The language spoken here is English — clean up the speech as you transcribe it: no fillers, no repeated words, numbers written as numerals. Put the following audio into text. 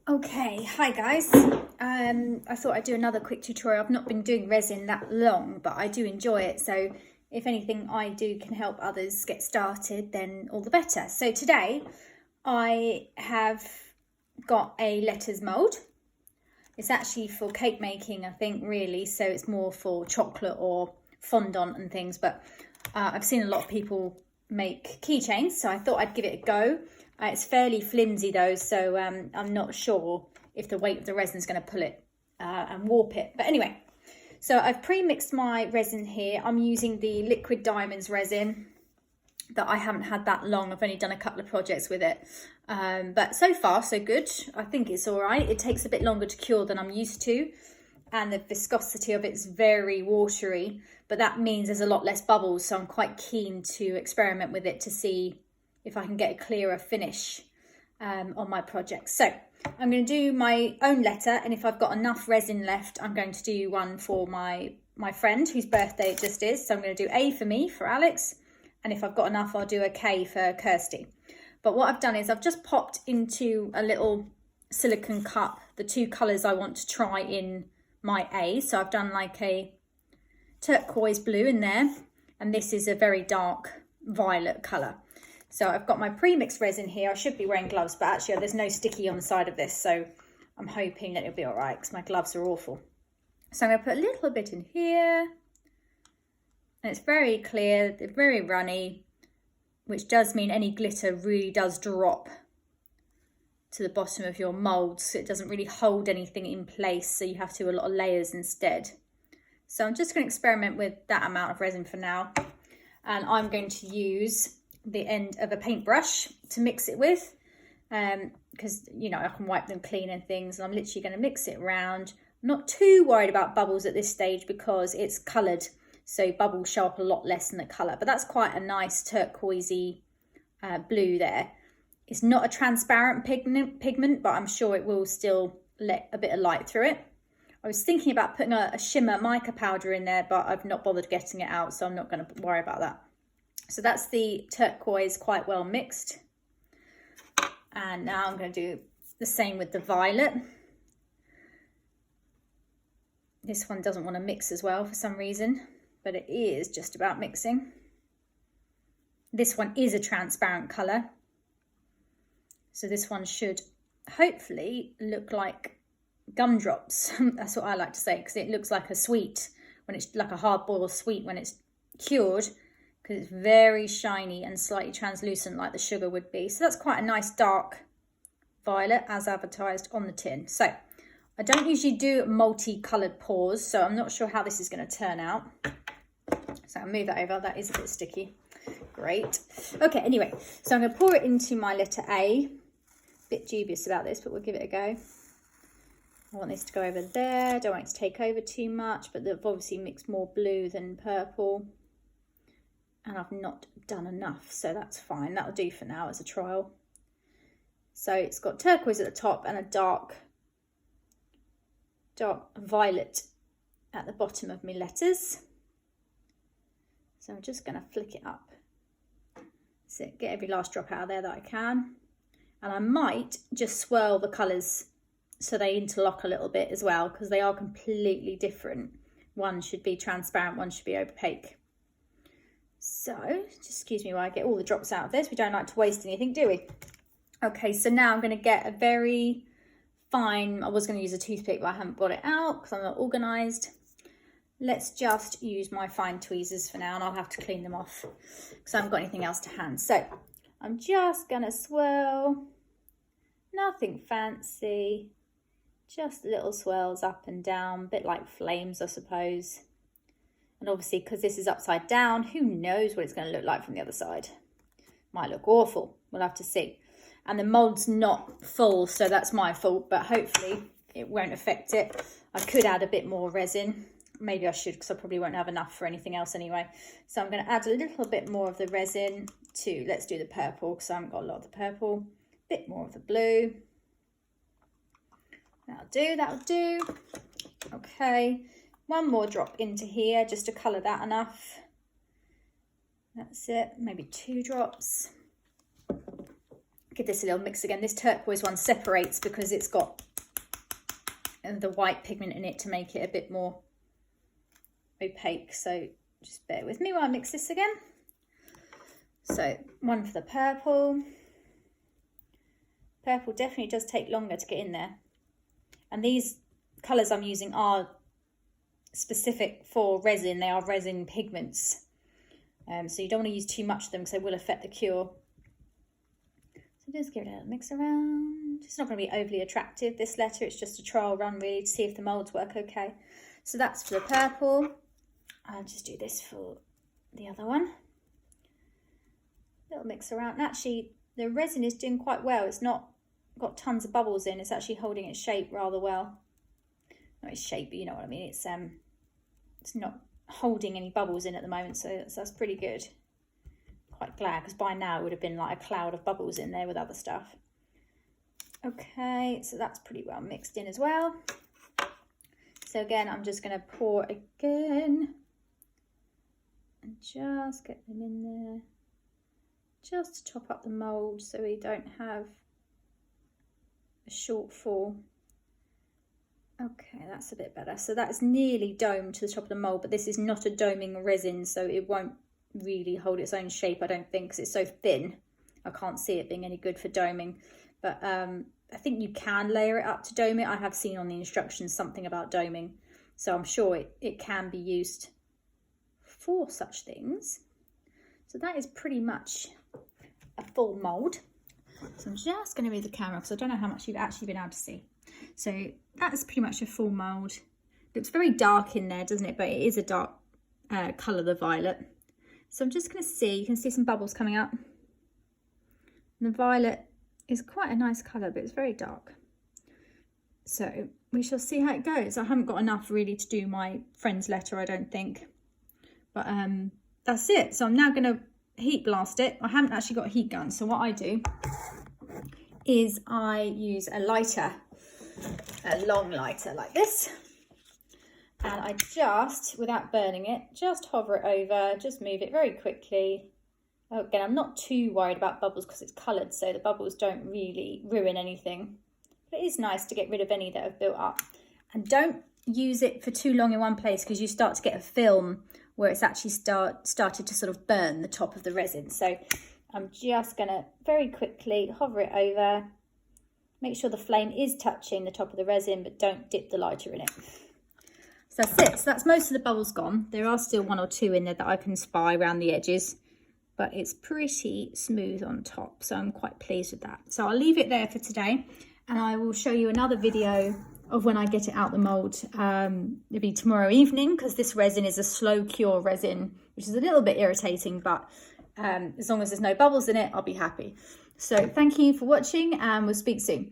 Okay, hi guys. I thought I'd do another quick tutorial. I've not been doing resin that long, but I do enjoy it. So if anything I do can help others get started, then all the better. So today I have got a letters mould. It's actually for cake making, I think, really. So it's more for chocolate or fondant and things. But I've seen a lot of people make keychains, so I thought I'd give it a go. It's fairly flimsy though, so I'm not sure if the weight of the resin is going to pull it and warp it. But anyway, so I've pre-mixed my resin here. I'm using the Liquid Diamonds resin that I haven't had that long. I've only done a couple of projects with it. But so far, so good. I think it's all right. It takes a bit longer to cure than I'm used to. And the viscosity of it's very watery, but that means there's a lot less bubbles. So I'm quite keen to experiment with it to see if I can get a clearer finish on my project. So I'm going to do my own letter, and if I've got enough resin left, I'm going to do one for my friend whose birthday it just is. So I'm going to do A for me, for Alex, and if I've got enough, I'll do a K for Kirsty. But what I've done is I've just popped into a little silicone cup the two colours I want to try in my A. So I've done like a turquoise blue in there, and this is a very dark violet colour. So I've got my pre-mixed resin here. I should be wearing gloves, but actually there's no sticky on the side of this, so I'm hoping that it'll be all right because my gloves are awful. So I'm going to put a little bit in here, and it's very clear, very runny, which does mean any glitter really does drop to the bottom of your mould, so it doesn't really hold anything in place, so you have to do a lot of layers instead. So I'm just going to experiment with that amount of resin for now, and I'm going to use the end of a paintbrush to mix it with, because you know I can wipe them clean and things, and I'm literally going to mix it around. I'm not too worried about bubbles at this stage because it's coloured, so bubbles show up a lot less in the colour, but that's quite a nice turquoisey blue there. It's not a transparent pigment, but I'm sure it will still let a bit of light through it. I was thinking about putting a shimmer mica powder in there, but I've not bothered getting it out, so I'm not going to worry about that. So that's the turquoise quite well mixed. And now I'm going to do the same with the violet. This one doesn't want to mix as well for some reason, but it is just about mixing. This one is a transparent colour. So this one should hopefully look like gumdrops. That's what I like to say, because it looks like a sweet, when it's like a hard-boiled sweet when it's cured, because it's very shiny and slightly translucent like the sugar would be. So that's quite a nice dark violet as advertised on the tin. So I don't usually do multi-coloured pours, so I'm not sure how this is going to turn out. So I'll move that over. That is a bit sticky. Great. Okay, anyway, so I'm going to pour it into my letter A. Bit dubious about this, but we'll give it a go. I want this to go over there. I don't want it to take over too much, but they've obviously mixed more blue than purple. And I've not done enough, so that's fine. That'll do for now as a trial. So it's got turquoise at the top and a dark violet at the bottom of my letters. So I'm just going to flick it up. So get every last drop out of there that I can. And I might just swirl the colours so they interlock a little bit as well, because they are completely different. One should be transparent, one should be opaque. So just excuse me while I get all the drops out of this. We don't like to waste anything, do we? Okay, so now I'm going to get a very fine, I was going to use a toothpick, but I haven't got it out because I'm not organised. Let's just use my fine tweezers for now, and I'll have to clean them off because I haven't got anything else to hand. So I'm just going to swirl, nothing fancy, just little swirls up and down, a bit like flames, I suppose. And obviously, because this is upside down, who knows what it's going to look like from the other side. Might look awful. We'll have to see. And the mould's not full, so that's my fault, but hopefully it won't affect it. I could add a bit more resin. Maybe I should, because I probably won't have enough for anything else anyway. So I'm going to add a little bit more of the resin to, let's do the purple, because I haven't got a lot of the purple. A bit more of the blue. That'll do. Okay. One more drop into here just to colour that— that's it, maybe 2 drops. give this a little mix again. This turquoise one separates because it's got the white pigment in it to make it a bit more opaque. So just bear with me while I mix this again. So one for the purple. Purple definitely does take longer to get in there. And these colours I'm using are specific for resin. They are resin pigments. So you don't want to use too much of them because they will affect the cure. So just give it a little mix around. It's not going to be overly attractive, this letter. It's just a trial run really to see if the moulds work okay. So that's for the purple. I'll just do this for the other one. Little mix around. And actually, the resin is doing quite well. It's not got tons of bubbles in. It's actually holding its shape rather well. Not its shape, but you know what I mean. It's not holding any bubbles in at the moment, so that's pretty good. Quite glad, because by now it would have been like a cloud of bubbles in there with other stuff. Okay, so that's pretty well mixed in as well. So again, I'm just going to pour again and just get them in there, just to top up the mould so we don't have a shortfall. Okay, that's a bit better. So that's nearly domed to the top of the mould, but this is not a doming resin, so it won't really hold its own shape, I don't think, because it's so thin. I can't see it being any good for doming. But I think you can layer it up to dome it. I have seen on the instructions something about doming, so I'm sure it can be used for such things. So that is pretty much a full mould. So I'm just going to move the camera because I don't know how much you've actually been able to see. So that's pretty much a full mould. Looks very dark in there, doesn't it? But it is a dark colour, the violet. So I'm just going to see, you can see some bubbles coming up. And the violet is quite a nice colour, but it's very dark. So we shall see how it goes. I haven't got enough really to do my friend's letter, I don't think. But that's it. So I'm now going to heat blast it. I haven't actually got a heat gun, so what I do is I use a lighter, a long lighter like this, and I just, without burning it, just hover it over, just move it very quickly. Again, I'm not too worried about bubbles because it's coloured, so the bubbles don't really ruin anything, but it is nice to get rid of any that have built up. And don't use it for too long in one place because you start to get a film where it's actually started to sort of burn the top of the resin. So I'm just going to very quickly hover it over, make sure the flame is touching the top of the resin, but don't dip the lighter in it. So that's it. So that's most of the bubbles gone. There are still one or two in there that I can spy around the edges, but it's pretty smooth on top. So I'm quite pleased with that. So I'll leave it there for today, and I will show you another video of when I get it out the mould. It'll be tomorrow evening because this resin is a slow cure resin, which is a little bit irritating, but as long as there's no bubbles in it, I'll be happy. So thank you for watching, and we'll speak soon.